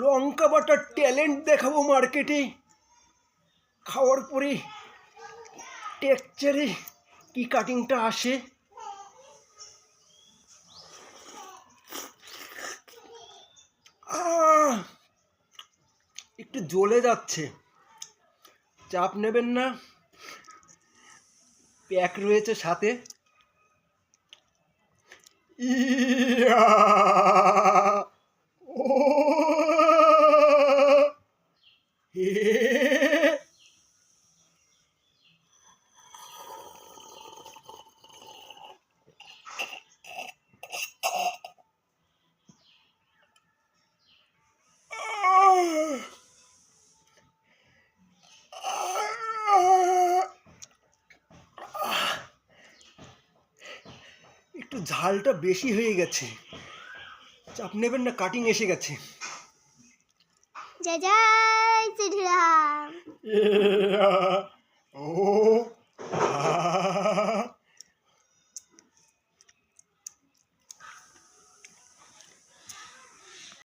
লঙ্কা butter talent দেখাবো মার্কেটে। খাওয়ার পরে টেক্সচারে কি কাটিংটা আসে। একটু জ্বলে যাচ্ছে, চাপ নেবেন না, প্যাক রয়েছে সাথে। ইয়া ও হে একটু ঝালটা বেশি হয়ে গেছে, চাপ নেবেন না, কাটিং এসে গেছে। জয় জয় শ্রীরাম।